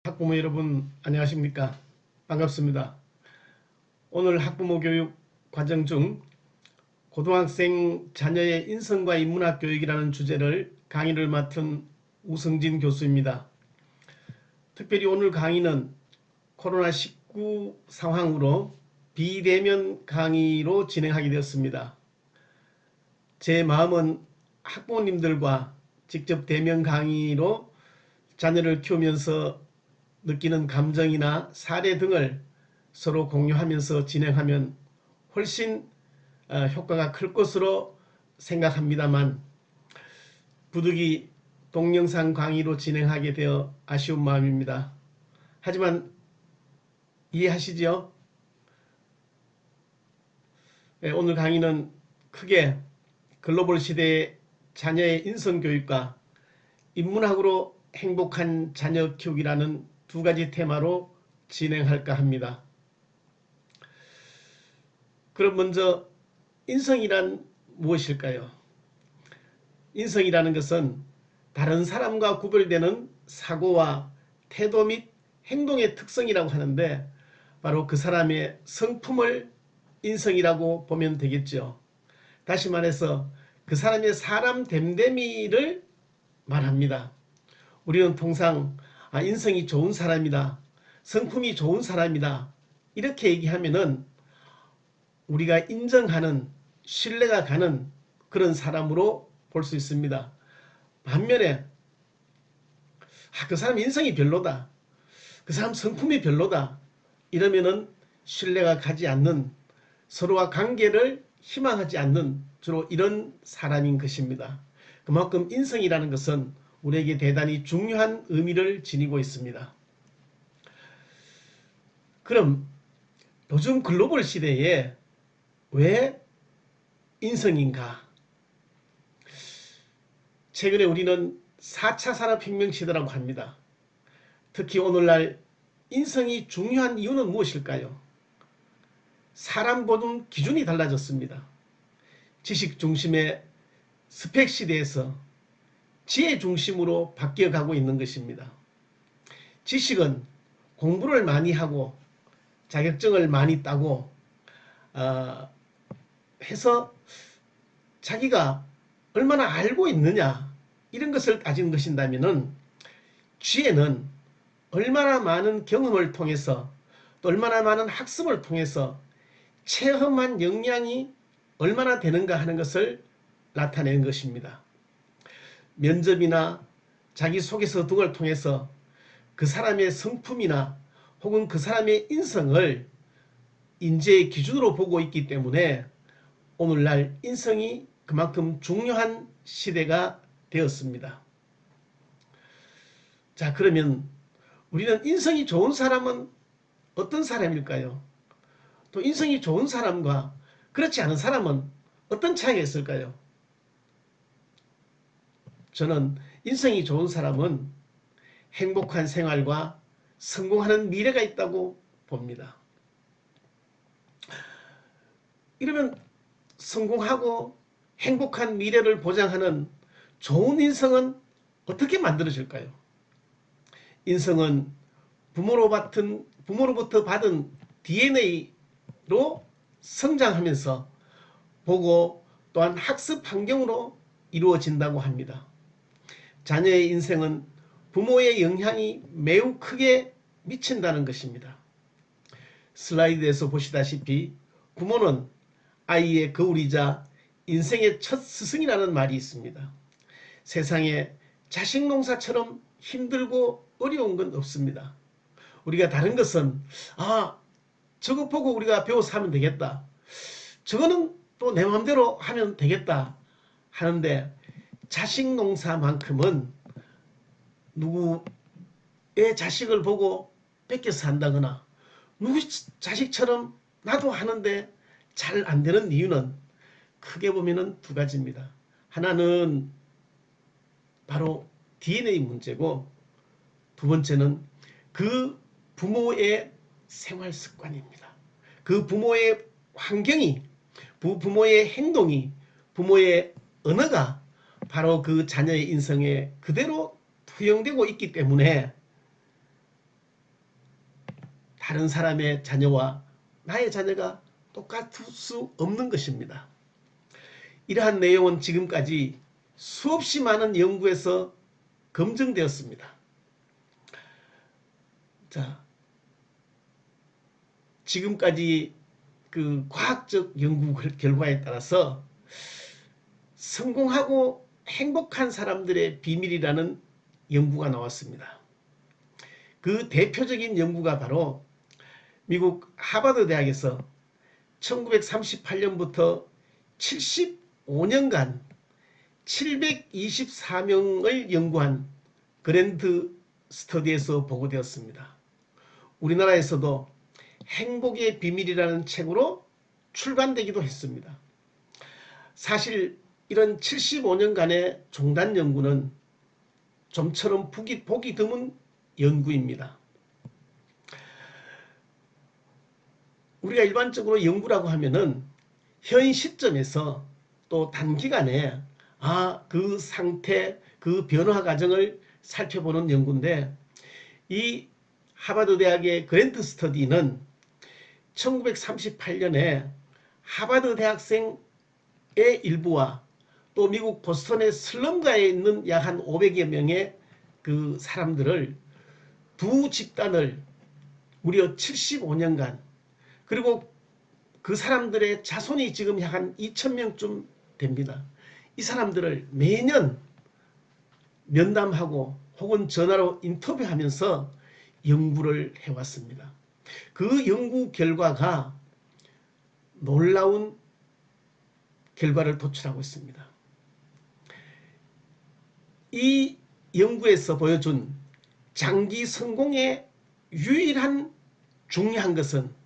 학부모 여러분 안녕하십니까? 반갑습니다. 오늘 학부모 교육 과정 중 고등학생 자녀의 인성과 인문학 교육이라는 주제를 강의를 맡은 우성진 교수입니다. 특별히 오늘 강의는 코로나19 상황으로 비대면 강의로 진행하게 되었습니다. 제 마음은 학부모님들과 직접 대면 강의로 자녀를 키우면서 느끼는 감정이나 사례 등을 서로 공유하면서 진행하면 훨씬 효과가 클 것으로 생각합니다만, 부득이 동영상 강의로 진행하게 되어 아쉬운 마음입니다. 하지만 이해하시죠? 오늘 강의는 크게 글로벌 시대의 자녀의 인성교육과 인문학으로 행복한 자녀 키우기라는 두 가지 테마로 진행할까 합니다. 그럼 먼저 인성이란 무엇일까요? 인성이라는 것은 다른 사람과 구별되는 사고와 태도 및 행동의 특성이라고 하는데, 바로 그 사람의 성품을 인성이라고 보면 되겠죠. 다시 말해서 그 사람의 사람 됨됨이를 말합니다. 우리는 통상 인성이 좋은 사람이다, 성품이 좋은 사람이다, 이렇게 얘기하면은 우리가 인정하는, 신뢰가 가는 그런 사람으로 볼 수 있습니다. 반면에 그 사람 인성이 별로다, 그 사람 성품이 별로다, 이러면은 신뢰가 가지 않는, 서로와 관계를 희망하지 않는 주로 이런 사람인 것입니다. 그만큼 인성이라는 것은 우리에게 대단히 중요한 의미를 지니고 있습니다. 그럼 요즘 글로벌 시대에 왜 인성인가? 최근에 우리는 4차 산업혁명 시대라고 합니다. 특히 오늘날 인성이 중요한 이유는 무엇일까요? 사람 보는 기준이 달라졌습니다. 지식 중심의 스펙 시대에서 지혜 중심으로 바뀌어가고 있는 것입니다. 지식은 공부를 많이 하고 자격증을 많이 따고 해서 자기가 얼마나 알고 있느냐, 이런 것을 따지는 것인다면은, 지혜는 얼마나 많은 경험을 통해서, 또 얼마나 많은 학습을 통해서 체험한 역량이 얼마나 되는가 하는 것을 나타내는 것입니다. 면접이나 자기소개서 등을 통해서 그 사람의 성품이나 혹은 그 사람의 인성을 인재의 기준으로 보고 있기 때문에 오늘날 인성이 그만큼 중요한 시대가 되었습니다. 자, 그러면 우리는 인성이 좋은 사람은 어떤 사람일까요? 또 인성이 좋은 사람과 그렇지 않은 사람은 어떤 차이가 있을까요? 저는 인성이 좋은 사람은 행복한 생활과 성공하는 미래가 있다고 봅니다. 이러면 성공하고 행복한 미래를 보장하는 좋은 인성은 어떻게 만들어질까요? 인성은 부모로부터 받은 DNA로 성장하면서 보고 또한 학습 환경으로 이루어진다고 합니다. 자녀의 인생은 부모의 영향이 매우 크게 미친다는 것입니다. 슬라이드에서 보시다시피 부모는 아이의 거울이자 인생의 첫 스승이라는 말이 있습니다. 세상에 자식 농사처럼 힘들고 어려운 건 없습니다. 우리가 다른 것은 저거 보고 우리가 배워서 하면 되겠다, 저거는 또 내 마음대로 하면 되겠다 하는데, 자식 농사만큼은 누구의 자식을 보고 뺏겨서 한다거나 누구 자식처럼 나도 하는데 잘 안 되는 이유는 크게 보면은 두 가지입니다. 하나는 바로 DNA 문제고, 두 번째는 그 부모의 생활 습관입니다. 그 부모의 환경이, 부모의 행동이, 부모의 언어가 바로 그 자녀의 인성에 그대로 투영되고 있기 때문에 다른 사람의 자녀와 나의 자녀가 똑같을 수 없는 것입니다. 이러한 내용은 지금까지 수없이 많은 연구에서 검증되었습니다. 자, 지금까지 그 과학적 연구 결과에 따라서 성공하고 행복한 사람들의 비밀이라는 연구가 나왔습니다. 그 대표적인 연구가 바로 미국 하버드 대학에서 1938년부터 75년간 724명을 연구한 그랜드 스터디에서 보고되었습니다. 우리나라에서도 행복의 비밀이라는 책으로 출간되기도 했습니다. 사실 이런 75년간의 종단 연구는 좀처럼 보기 드문 연구입니다. 우리가 일반적으로 연구라고 하면은 현 시점에서 또 단기간에 그 상태, 그 변화 과정을 살펴보는 연구인데, 이 하버드 대학의 그랜드 스터디는 1938년에 하버드 대학생의 일부와 또 미국 보스턴의 슬럼가에 있는 약 한 500여 명의 그 사람들을 두 집단을 무려 75년간, 그리고 그 사람들의 자손이 지금 약 한 2,000명쯤 됩니다. 이 사람들을 매년 면담하고 혹은 전화로 인터뷰하면서 연구를 해왔습니다. 그 연구 결과가 놀라운 결과를 도출하고 있습니다. 이 연구에서 보여준 장기 성공의 유일한 중요한 것은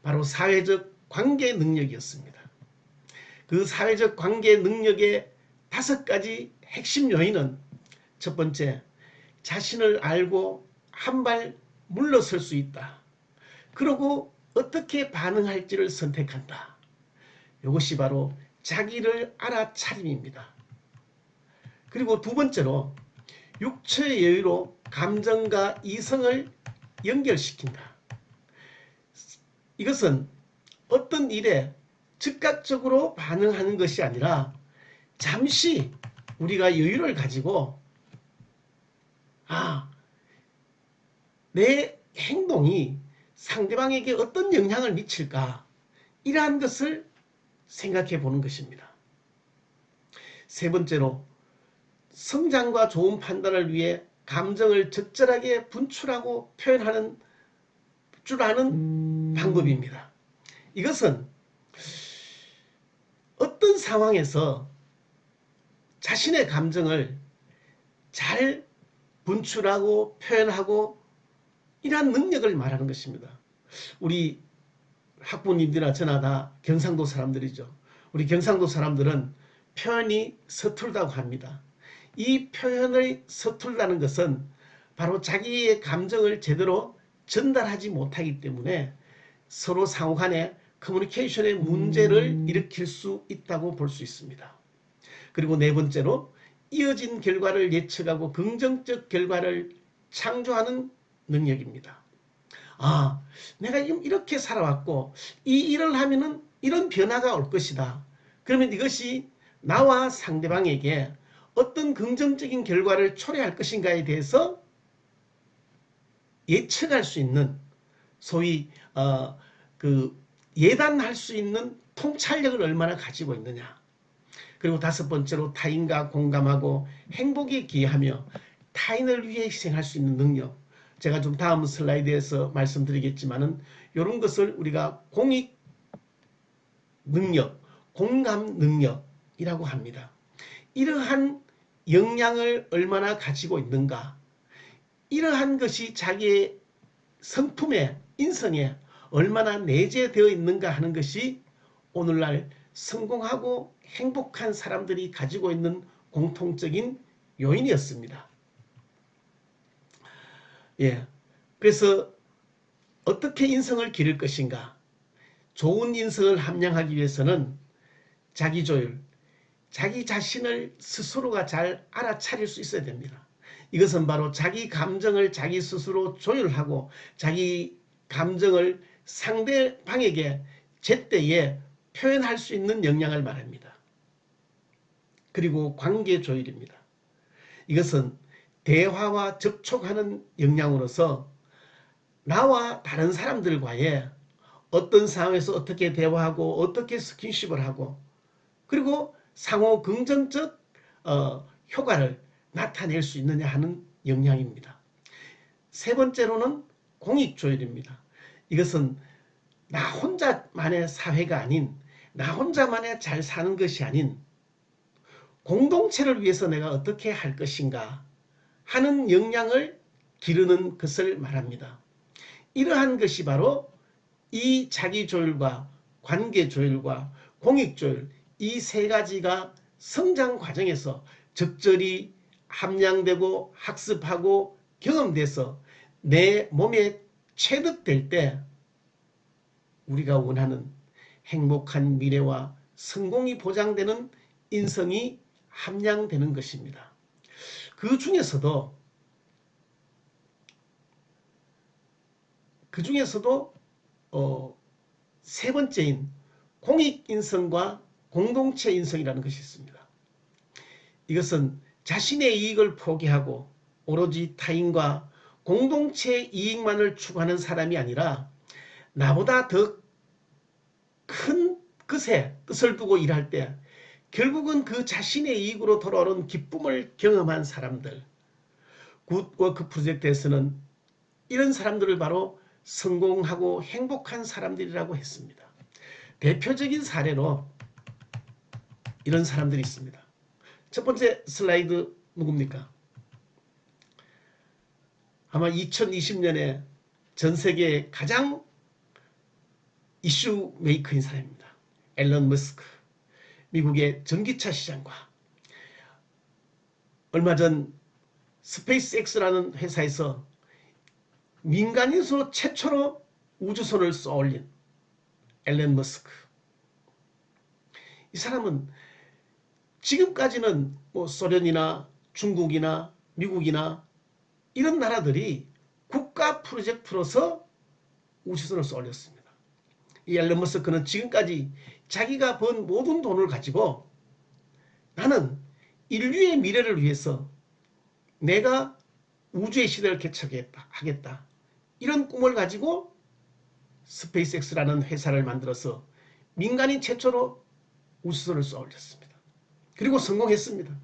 바로 사회적 관계 능력이었습니다. 그 사회적 관계 능력의 5가지 핵심 요인은, 첫 번째, 자신을 알고 한 발 물러설 수 있다. 그리고 어떻게 반응할지를 선택한다. 이것이 바로 자기를 알아차림입니다. 그리고 두 번째로, 육체의 여유로 감정과 이성을 연결시킨다. 이것은 어떤 일에 즉각적으로 반응하는 것이 아니라 잠시 우리가 여유를 가지고 내 행동이 상대방에게 어떤 영향을 미칠까, 이러한 것을 생각해 보는 것입니다. 세 번째로, 성장과 좋은 판단을 위해 감정을 적절하게 분출하고 표현하는 줄 아는 방법입니다. 이것은 어떤 상황에서 자신의 감정을 잘 분출하고 표현하고 이러한 능력을 말하는 것입니다. 우리 학부님들이나 저나 다 경상도 사람들이죠. 우리 경상도 사람들은 표현이 서툴다고 합니다. 이 표현의 서툴다는 것은 바로 자기의 감정을 제대로 전달하지 못하기 때문에 서로 상호간에 커뮤니케이션의 문제를 일으킬 수 있다고 볼 수 있습니다. 그리고 네 번째로, 이어진 결과를 예측하고 긍정적 결과를 창조하는 능력입니다. 내가 이렇게 살아왔고 이 일을 하면은 이런 변화가 올 것이다. 그러면 이것이 나와 상대방에게 어떤 긍정적인 결과를 초래할 것인가에 대해서 예측할 수 있는, 소위 예단할 수 있는 통찰력을 얼마나 가지고 있느냐. 그리고 다섯 번째로, 타인과 공감하고 행복에 기여하며 타인을 위해 희생할 수 있는 능력. 제가 좀 다음 슬라이드에서 말씀드리겠지만은 이런 것을 우리가 공익 능력, 공감 능력이라고 합니다. 이러한 역량을 얼마나 가지고 있는가, 이러한 것이 자기의 성품에, 인성에 얼마나 내재되어 있는가 하는 것이 오늘날 성공하고 행복한 사람들이 가지고 있는 공통적인 요인이었습니다. 그래서 어떻게 인성을 기를 것인가? 좋은 인성을 함양하기 위해서는 자기 조율, 자기 자신을 스스로가 잘 알아차릴 수 있어야 됩니다. 이것은 바로 자기 감정을 자기 스스로 조율하고 자기 감정을 상대방에게 제때에 표현할 수 있는 역량을 말합니다. 그리고 관계 조율입니다. 이것은 대화와 접촉하는 역량으로서 나와 다른 사람들과의 어떤 상황에서 어떻게 대화하고 어떻게 스킨십을 하고 그리고 상호 긍정적 효과를 나타낼 수 있느냐 하는 역량입니다. 세 번째로는 공익조율입니다. 이것은 나 혼자만의 사회가 아닌 나 혼자만의 잘 사는 것이 아닌 공동체를 위해서 내가 어떻게 할 것인가 하는 역량을 기르는 것을 말합니다. 이러한 것이 바로 이 자기조율과 관계조율과 공익조율 이 세 가지가 성장 과정에서 적절히 함량되고 학습하고 경험돼서 내 몸에 체득될 때 우리가 원하는 행복한 미래와 성공이 보장되는 인성이 함량되는 것입니다. 그 중에서도 세 번째인 공익인성과 공동체 인성이라는 것이 있습니다. 이것은 자신의 이익을 포기하고 오로지 타인과 공동체 이익만을 추구하는 사람이 아니라 나보다 더 큰 뜻을 두고 일할 때 결국은 그 자신의 이익으로 돌아오는 기쁨을 경험한 사람들. 굿워크 프로젝트에서는 이런 사람들을 바로 성공하고 행복한 사람들이라고 했습니다. 대표적인 사례로 이런 사람들이 있습니다. 첫 번째 슬라이드 누굽니까? 아마 2020년에 전 세계에 가장 이슈 메이커인 사람입니다. 앨런 머스크. 미국의 전기차 시장과 얼마 전 스페이스X라는 회사에서 민간인으로 최초로 우주선을 쏘아올린 앨런 머스크. 이 사람은 지금까지는 뭐 소련이나 중국이나 미국이나 이런 나라들이 국가 프로젝트로서 우주선을 쏘아올렸습니다. 이 앨런 머스크는 지금까지 자기가 번 모든 돈을 가지고 나는 인류의 미래를 위해서 내가 우주의 시대를 개척하겠다. 이런 꿈을 가지고 스페이스X라는 회사를 만들어서 민간인 최초로 우주선을 쏘아올렸습니다. 그리고 성공했습니다.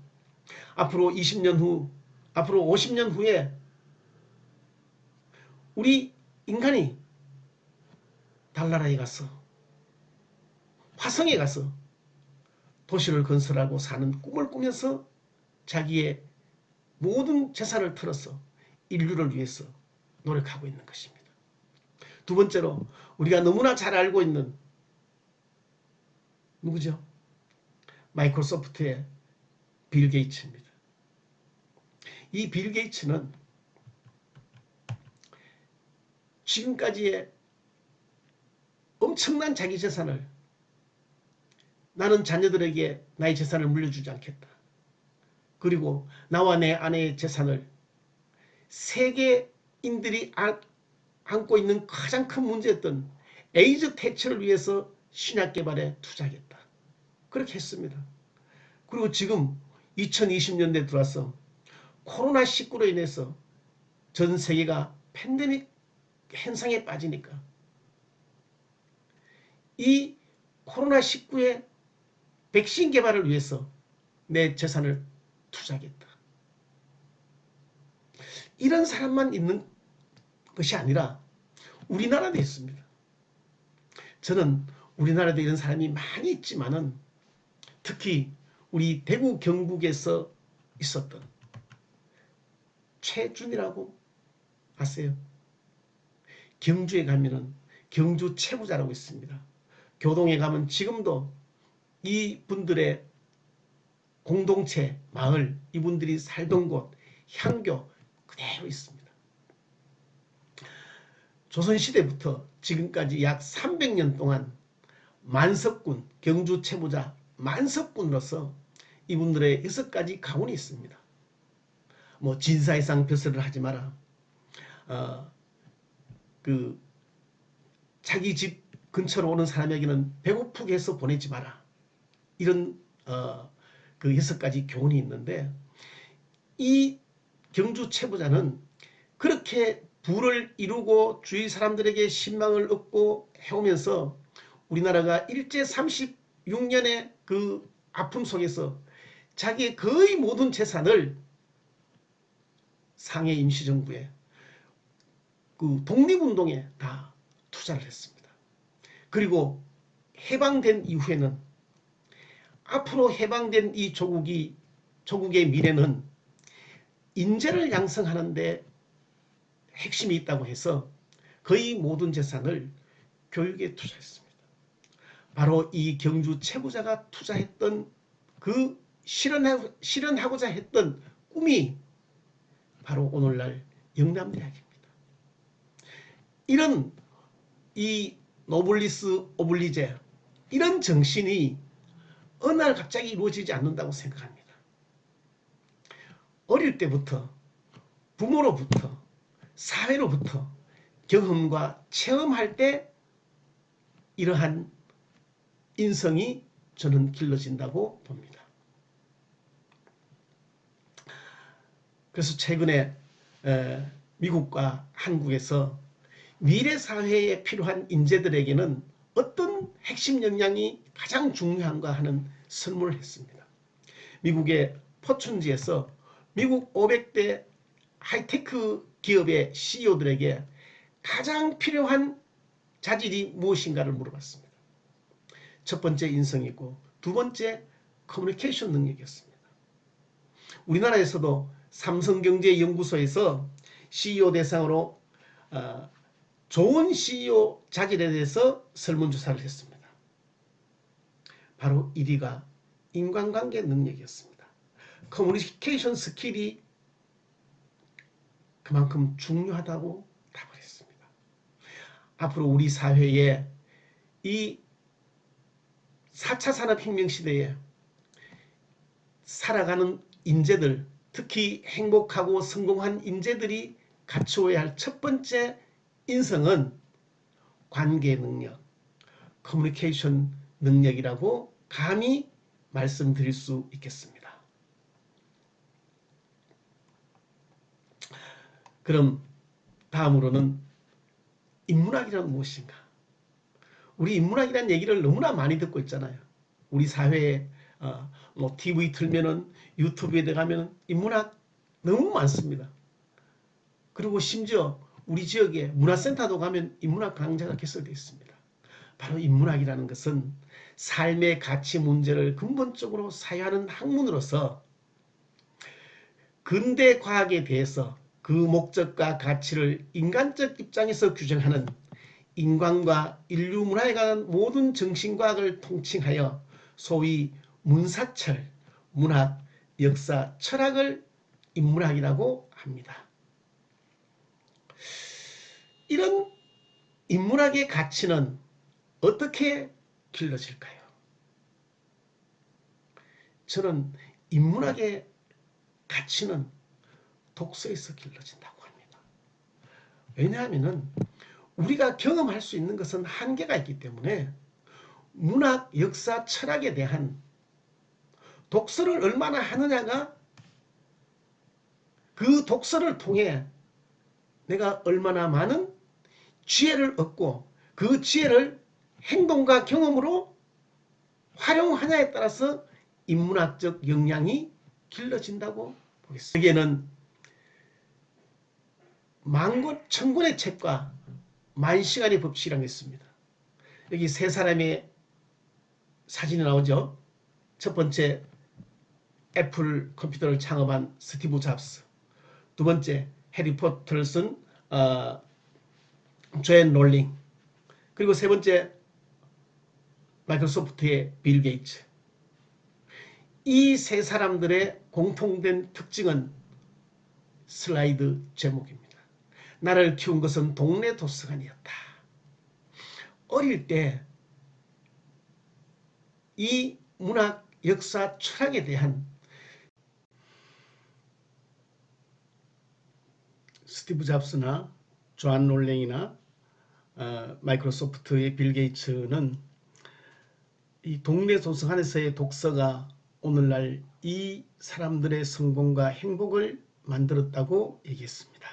앞으로 20년 후, 앞으로 50년 후에 우리 인간이 달나라에 가서 화성에 가서 도시를 건설하고 사는 꿈을 꾸면서 자기의 모든 재산을 털어서 인류를 위해서 노력하고 있는 것입니다. 두 번째로 우리가 너무나 잘 알고 있는 누구죠? 마이크로소프트의 빌 게이츠입니다. 이 빌 게이츠는 지금까지의 엄청난 자기 재산을 나는 자녀들에게 나의 재산을 물려주지 않겠다. 그리고 나와 내 아내의 재산을 세계인들이 안고 있는 가장 큰 문제였던 에이즈 퇴치를 위해서 신약 개발에 투자하겠다. 그렇게 했습니다. 그리고 지금 2020년대에 들어와서 코로나19로 인해서 전 세계가 팬데믹 현상에 빠지니까 이 코로나19의 백신 개발을 위해서 내 재산을 투자하겠다. 이런 사람만 있는 것이 아니라 우리나라도 있습니다. 저는 우리나라도 이런 사람이 많이 있지만은 특히 우리 대구 경북에서 있었던 최준이라고 아세요? 경주에 가면은 경주 최부자라고 있습니다. 교동에 가면 지금도 이분들의 공동체, 마을, 이분들이 살던 곳, 향교 그대로 있습니다. 조선시대부터 지금까지 약 300년 동안 만석군, 경주 최부자 만석군으로서 이분들의 6가지 가문이 있습니다. 뭐 진사이상 벼슬을 하지 마라. 그 자기 집 근처로 오는 사람에게는 배고프게 해서 보내지 마라. 이런 그 6가지 교훈이 있는데, 이 경주 최부자는 그렇게 부를 이루고 주위 사람들에게 신망을 얻고 해오면서 우리나라가 일제 36년의 그 아픔 속에서 자기의 거의 모든 재산을 상해 임시정부에 그 독립운동에 다 투자를 했습니다. 그리고 해방된 이후에는 앞으로 해방된 이 조국의 미래는 인재를 양성하는 데 핵심이 있다고 해서 거의 모든 재산을 교육에 투자했습니다. 바로 이 경주 최부자가 투자했던 그 실현하고자 했던 꿈이 바로 오늘날 영남대학입니다. 이런 이 노블리스 오블리제, 이런 정신이 어느 날 갑자기 이루어지지 않는다고 생각합니다. 어릴 때부터 부모로부터 사회로부터 경험과 체험할 때 이러한 인성이 저는 길러진다고 봅니다. 그래서 최근에 미국과 한국에서 미래 사회에 필요한 인재들에게는 어떤 핵심 역량이 가장 중요한가 하는 설문을 했습니다. 미국의 포춘지에서 미국 500대 하이테크 기업의 CEO들에게 가장 필요한 자질이 무엇인가를 물어봤습니다. 첫 번째 인성이고 두 번째 커뮤니케이션 능력이었습니다. 우리나라에서도 삼성경제연구소에서 CEO 대상으로 좋은 CEO 자질에 대해서 설문조사를 했습니다. 바로 1위가 인간관계 능력이었습니다. 커뮤니케이션 스킬이 그만큼 중요하다고 답을 했습니다. 앞으로 우리 사회에 이 4차 산업혁명 시대에 살아가는 인재들, 특히 행복하고 성공한 인재들이 갖추어야 할 첫 번째 인성은 관계 능력, 커뮤니케이션 능력이라고 감히 말씀드릴 수 있겠습니다. 그럼 다음으로는 인문학이란 무엇인가? 우리 인문학이란 얘기를 너무나 많이 듣고 있잖아요. 우리 사회에 뭐 TV 틀면은 유튜브에 들어가면 인문학 너무 많습니다. 그리고 심지어 우리 지역에 문화센터도 가면 인문학 강좌가 개설되어 있습니다. 바로 인문학이라는 것은 삶의 가치 문제를 근본적으로 사유하는 학문으로서 근대 과학에 대해서 그 목적과 가치를 인간적 입장에서 규정하는 인간과 인류 문화에 관한 모든 정신과학을 통칭하여 소위 문사철, 문학, 역사, 철학을 인문학이라고 합니다. 이런 인문학의 가치는 어떻게 길러질까요? 저는 인문학의 가치는 독서에서 길러진다고 합니다. 왜냐하면 우리가 경험할 수 있는 것은 한계가 있기 때문에 문학, 역사, 철학에 대한 독서를 얼마나 하느냐가 그 독서를 통해 내가 얼마나 많은 지혜를 얻고 그 지혜를 행동과 경험으로 활용하냐에 따라서 인문학적 역량이 길러진다고 보겠습니다. 여기에는 만권 천권의 책과 만시간의 법칙이라는 게 있습니다. 여기 세 사람의 사진이 나오죠. 첫 번째 애플 컴퓨터를 창업한 스티브 잡스, 두 번째 해리포터를 쓴 존 롤링, 그리고 세 번째 마이크로소프트의 빌 게이츠. 이 세 사람들의 공통된 특징은 슬라이드 제목입니다. 나를 키운 것은 동네 도서관이었다. 어릴 때 이 문학, 역사, 철학에 대한 스티브 잡스나 존 롤링이나 마이크로소프트의 빌 게이츠는 이 동네 도서관에서의 독서가 오늘날 이 사람들의 성공과 행복을 만들었다고 얘기했습니다.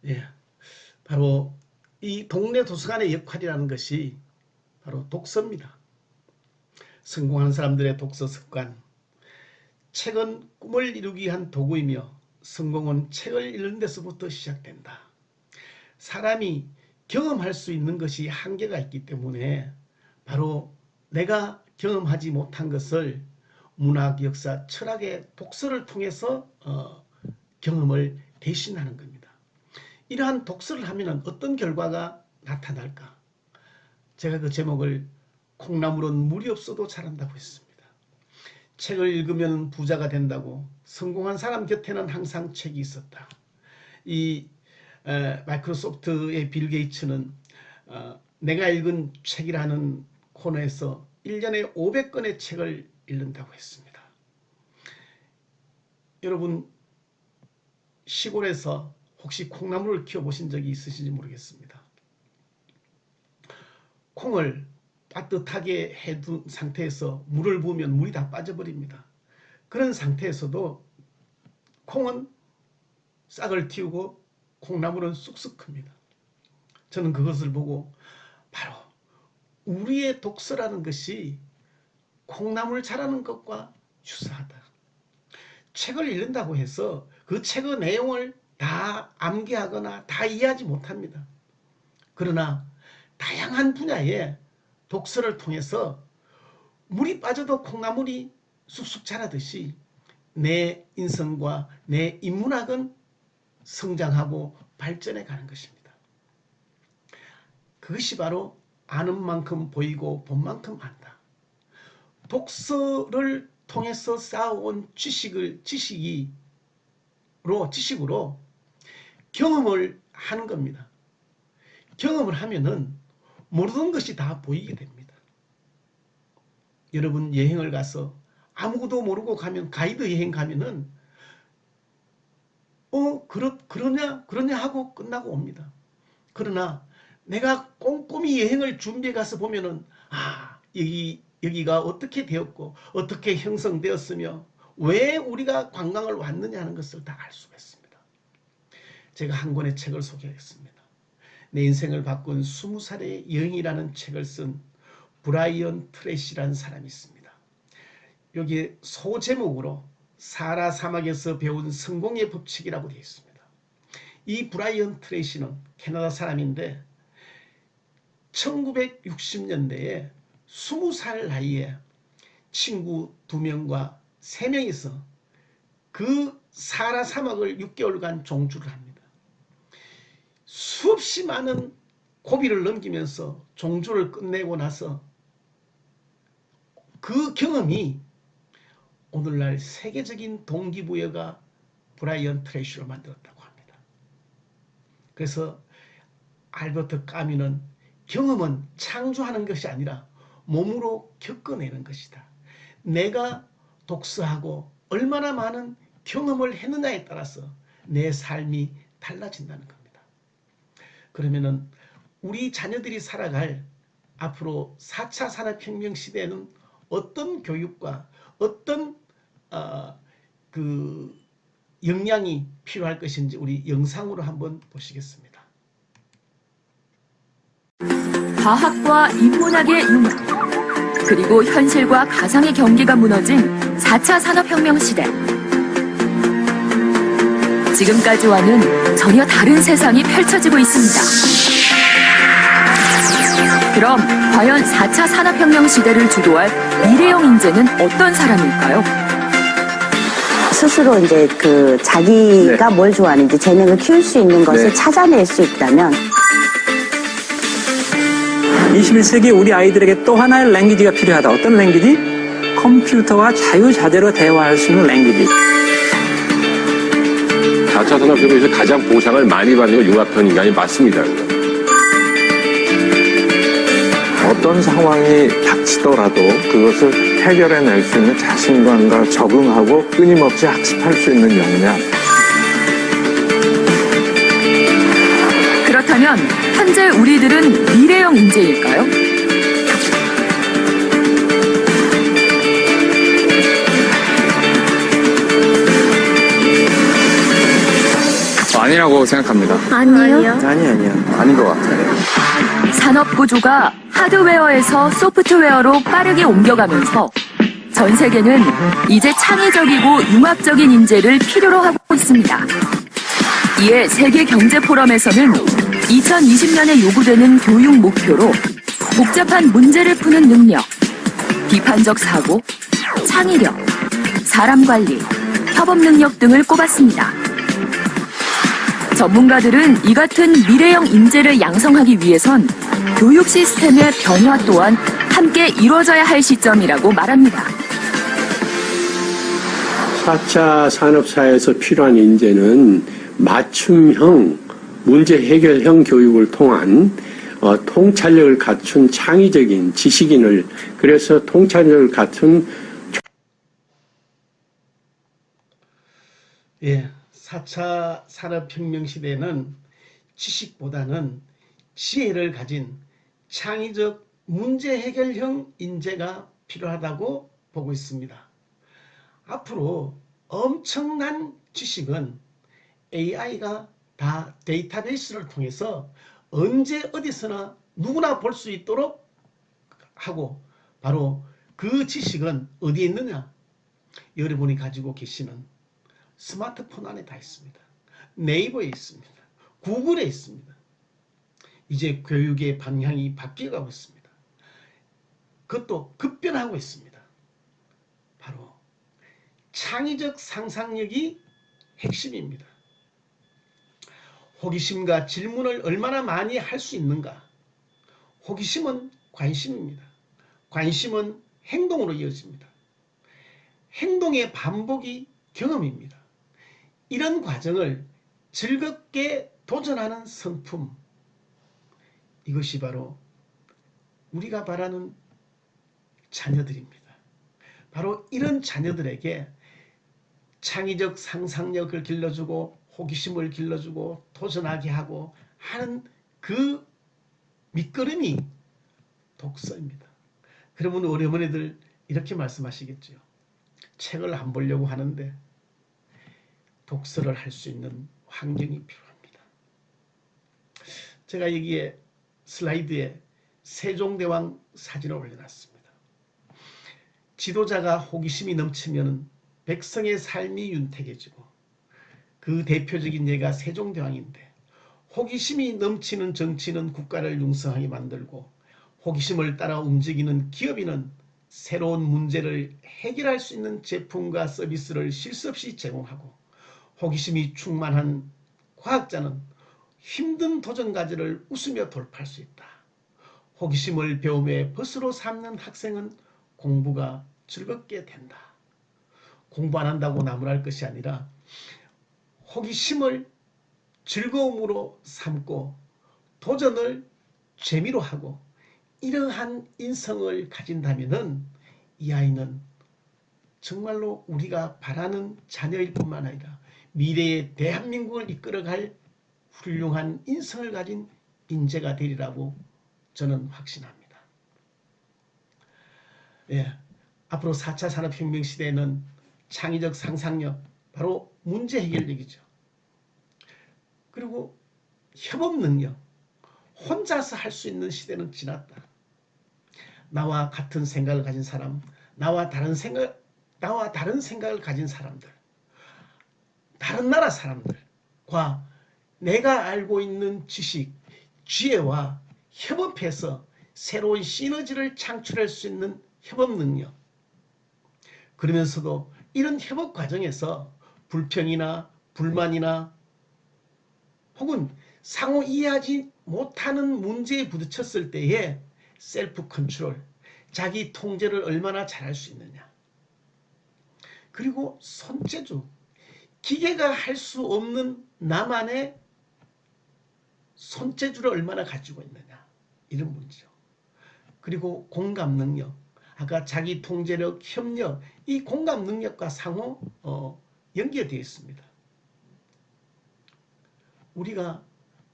예, 바로 이 동네 도서관의 역할이라는 것이 바로 독서입니다. 성공한 사람들의 독서 습관. 책은 꿈을 이루기 위한 도구이며 성공은 책을 읽는 데서부터 시작된다. 사람이 경험할 수 있는 것이 한계가 있기 때문에 바로 내가 경험하지 못한 것을 문학, 역사, 철학의 독서를 통해서 경험을 대신하는 겁니다. 이러한 독서를 하면 어떤 결과가 나타날까? 제가 그 제목을 콩나물은 물이 없어도 자란다고 했습니다. 책을 읽으면 부자가 된다고 성공한 사람 곁에는 항상 책이 있었다. 이 마이크로소프트의 빌 게이츠는 내가 읽은 책이라는 코너에서 1년에 500권의 책을 읽는다고 했습니다. 여러분 시골에서 혹시 콩나물을 키워보신 적이 있으신지 모르겠습니다. 콩을 따뜻하게 해둔 상태에서 물을 부으면 물이 다 빠져버립니다. 그런 상태에서도 콩은 싹을 틔우고 콩나물은 쑥쑥 큽니다. 저는 그것을 보고 바로 우리의 독서라는 것이 콩나물 자라는 것과 유사하다. 책을 읽는다고 해서 그 책의 내용을 다 암기하거나 다 이해하지 못합니다. 그러나 다양한 분야의 독서를 통해서 물이 빠져도 콩나물이 쑥쑥 자라듯이 내 인성과 내 인문학은 성장하고 발전해 가는 것입니다. 그것이 바로 아는 만큼 보이고 본 만큼 안다. 독서를 통해서 쌓아온 지식으로 경험을 하는 겁니다. 경험을 하면은 모르는 것이 다 보이게 됩니다. 여러분 여행을 가서 아무것도 모르고 가면 가이드 여행 가면은 그러냐 하고 끝나고 옵니다. 그러나 내가 꼼꼼히 여행을 준비해 가서 보면은 여기가 어떻게 되었고 어떻게 형성되었으며 왜 우리가 관광을 왔느냐 하는 것을 다 알 수가 있습니다. 제가 한 권의 책을 소개하겠습니다. 내 인생을 바꾼 20살의 여행이라는 책을 쓴 브라이언 트레시라는 사람이 있습니다. 여기에 소제목으로 사하라 사막에서 배운 성공의 법칙이라고 되어 있습니다. 이 브라이언 트레시는 캐나다 사람인데 1960년대에 20살 나이에 친구 2명과 3명이서 그 사하라 사막을 6개월간 종주를 합니다. 수없이 많은 고비를 넘기면서 종주를 끝내고 나서 그 경험이 오늘날 세계적인 동기부여가 브라이언 트레시로 만들었다고 합니다. 그래서 알버트 까뮈는 경험은 창조하는 것이 아니라 몸으로 겪어내는 것이다. 내가 독서하고 얼마나 많은 경험을 했느냐에 따라서 내 삶이 달라진다는 겁니다. 그러면은 우리 자녀들이 살아갈 앞으로 4차 산업혁명 시대에는 어떤 교육과 어떤 역량이 필요할 것인지 우리 영상으로 한번 보시겠습니다. 과학과 인문학의 융합, 그리고 현실과 가상의 경계가 무너진 4차 산업혁명 시대. 지금까지와는 전혀 다른 세상이 펼쳐지고 있습니다. 그럼 과연 4차 산업혁명 시대를 주도할 미래형 인재는 어떤 사람일까요? 스스로 이제 자기가 뭘 좋아하는지 재능을 키울 수 있는 것을 찾아낼 수 있다면 21세기 우리 아이들에게 또 하나의 랭귀지가 필요하다. 어떤 랭귀지? 컴퓨터와 자유자재로 대화할 수 있는 랭귀지. 4차 산업혁명에서 가장 보상을 많이 받는 건 융합형 인간이 맞습니다. 어떤 상황이 닥치더라도 그것을 해결해낼 수 있는 자신감과 적응하고 끊임없이 학습할 수 있는 역량. 그렇다면 현재 우리들은 미래형 인재일까요? 아니라고 생각합니다. 아니요. 아닌 것 같아요. 산업 구조가 하드웨어에서 소프트웨어로 빠르게 옮겨가면서 전 세계는 이제 창의적이고 융합적인 인재를 필요로 하고 있습니다. 이에 세계경제포럼에서는 2020년에 요구되는 교육 목표로 복잡한 문제를 푸는 능력, 비판적 사고, 창의력, 사람 관리, 협업 능력 등을 꼽았습니다. 전문가들은 이 같은 미래형 인재를 양성하기 위해선 교육 시스템의 변화 또한 함께 이루어져야 할 시점이라고 말합니다. 4차 산업사회에서 필요한 인재는 맞춤형, 문제 해결형 교육을 통한 통찰력을 갖춘 창의적인 지식인을, 그래서 통찰력을 갖춘 4차 산업혁명 시대에는 지식보다는 지혜를 가진 창의적 문제 해결형 인재가 필요하다고 보고 있습니다. 앞으로 엄청난 지식은 AI가 다 데이터베이스를 통해서 언제 어디서나 누구나 볼 수 있도록 하고, 바로 그 지식은 어디에 있느냐? 여러분이 가지고 계시는 스마트폰 안에 다 있습니다. 네이버에 있습니다. 구글에 있습니다. 이제 교육의 방향이 바뀌어가고 있습니다. 그것도 급변하고 있습니다. 바로 창의적 상상력이 핵심입니다. 호기심과 질문을 얼마나 많이 할 수 있는가? 호기심은 관심입니다. 관심은 행동으로 이어집니다. 행동의 반복이 경험입니다. 이런 과정을 즐겁게 도전하는 성품, 이것이 바로 우리가 바라는 자녀들입니다. 바로 이런 자녀들에게 창의적 상상력을 길러주고 호기심을 길러주고 도전하게 하고 하는 그 밑거름이 독서입니다. 그러면 우리 어머니들 이렇게 말씀하시겠죠. 책을 안 보려고 하는데 독서를 할 수 있는 환경이 필요합니다. 제가 여기에 슬라이드에 세종대왕 사진을 올려놨습니다. 지도자가 호기심이 넘치면 백성의 삶이 윤택해지고, 그 대표적인 예가 세종대왕인데, 호기심이 넘치는 정치는 국가를 융성하게 만들고, 호기심을 따라 움직이는 기업인은 새로운 문제를 해결할 수 있는 제품과 서비스를 쉴 새 없이 제공하고, 호기심이 충만한 과학자는 힘든 도전 과제를 웃으며 돌파할 수 있다. 호기심을 배움의 벗으로 삼는 학생은 공부가 즐겁게 된다. 공부 안 한다고 나무랄 것이 아니라 호기심을 즐거움으로 삼고 도전을 재미로 하고, 이러한 인성을 가진다면은 이 아이는 정말로 우리가 바라는 자녀일 뿐만 아니라 미래의 대한민국을 이끌어갈 훌륭한 인성을 가진 인재가 되리라고 저는 확신합니다. 앞으로 4차 산업혁명 시대에는 창의적 상상력, 바로 문제 해결력이죠. 그리고 협업 능력, 혼자서 할 수 있는 시대는 지났다. 나와 같은 생각을 가진 사람, 나와 다른 생각을 가진 사람들, 다른 나라 사람들과 내가 알고 있는 지식, 지혜와 협업해서 새로운 시너지를 창출할 수 있는 협업 능력. 그러면서도 이런 협업 과정에서 불평이나 불만이나 혹은 상호 이해하지 못하는 문제에 부딪혔을 때에 셀프 컨트롤, 자기 통제를 얼마나 잘할 수 있느냐. 그리고 손재주, 기계가 할 수 없는 나만의 손재주를 얼마나 가지고 있느냐, 이런 문제죠. 그리고 공감 능력, 아까 자기 통제력, 협력, 이 공감 능력과 상호 연결되어 있습니다. 우리가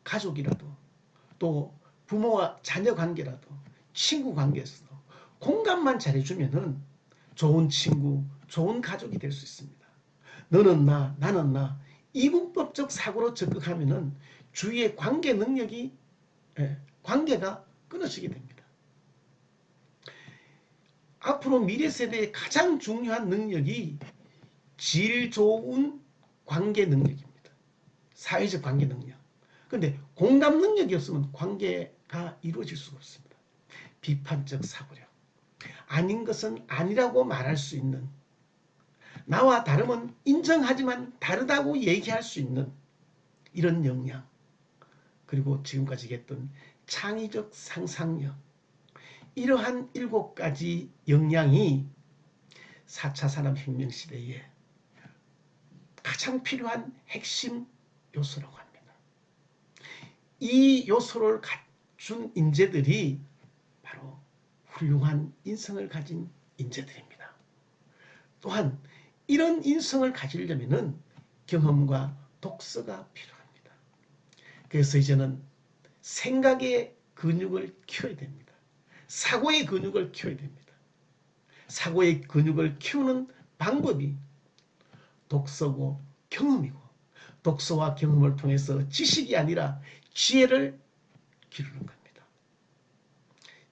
가족이라도 또 부모와 자녀 관계라도 친구 관계에서도 공감만 잘해주면은 좋은 친구, 좋은 가족이 될 수 있습니다. 너는 나, 나는 나, 이분법적 사고로 적극하면은 주위의 관계 능력이 관계가 끊어지게 됩니다. 앞으로 미래 세대의 가장 중요한 능력이 질 좋은 관계 능력입니다. 사회적 관계 능력. 그런데 공감 능력이 없으면 관계가 이루어질 수가 없습니다. 비판적 사고력. 아닌 것은 아니라고 말할 수 있는, 나와 다름은 인정하지만 다르다고 얘기할 수 있는 이런 역량, 그리고 지금까지 얘기했던 창의적 상상력, 이러한 7가지 역량이 4차 산업혁명 시대에 가장 필요한 핵심 요소라고 합니다. 이 요소를 갖춘 인재들이 바로 훌륭한 인성을 가진 인재들입니다. 또한 이런 인성을 가지려면 경험과 독서가 필요합니다. 그래서 이제는 생각의 근육을 키워야 됩니다. 사고의 근육을 키워야 됩니다. 사고의 근육을 키우는 방법이 독서고 경험이고, 독서와 경험을 통해서 지식이 아니라 지혜를 기르는 겁니다.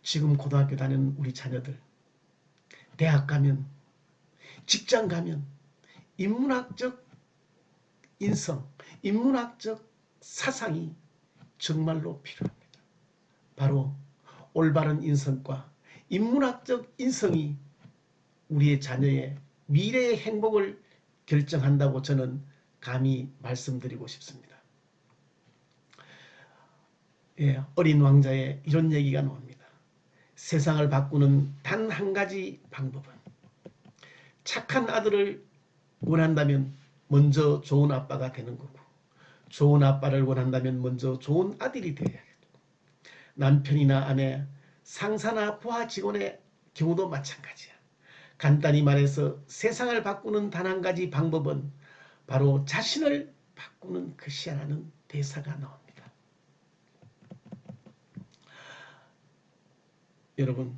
지금 고등학교 다니는 우리 자녀들, 대학 가면, 직장 가면 인문학적 인성, 인문학적 사상이 정말로 필요합니다. 바로 올바른 인성과 인문학적 인성이 우리의 자녀의 미래의 행복을 결정한다고 저는 감히 말씀드리고 싶습니다. 어린 왕자의 이런 얘기가 나옵니다. 세상을 바꾸는 단 한 가지 방법은 착한 아들을 원한다면 먼저 좋은 아빠가 되는 거고, 좋은 아빠를 원한다면 먼저 좋은 아들이 되어야겠고, 남편이나 아내, 상사나 부하 직원의 경우도 마찬가지야. 간단히 말해서 세상을 바꾸는 단 한 가지 방법은 바로 자신을 바꾸는 것이야라는 대사가 나옵니다. 여러분,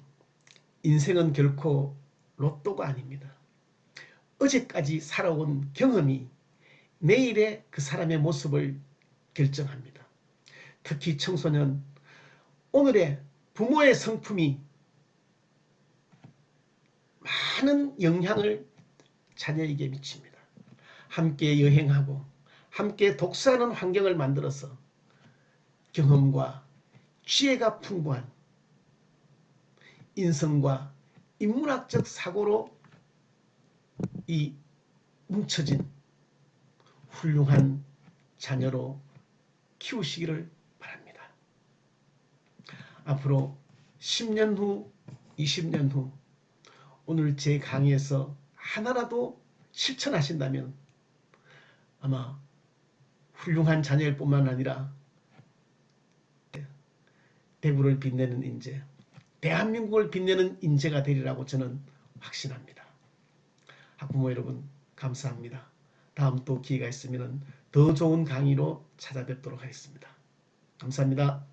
인생은 결코 로또가 아닙니다. 어제까지 살아온 경험이 내일의 그 사람의 모습을 결정합니다. 특히 청소년, 오늘의 부모의 성품이 많은 영향을 자녀에게 미칩니다. 함께 여행하고 함께 독서하는 환경을 만들어서 경험과 지혜가 풍부한 인성과 인문학적 사고로 이 뭉쳐진 훌륭한 자녀로 키우시기를 바랍니다. 앞으로 10년 후, 20년 후 오늘 제 강의에서 하나라도 실천하신다면 아마 훌륭한 자녀일 뿐만 아니라 대구를 빛내는 인재, 대한민국을 빛내는 인재가 되리라고 저는 확신합니다. 학부모 여러분, 감사합니다. 다음 또 기회가 있으면 더 좋은 강의로 찾아뵙도록 하겠습니다. 감사합니다.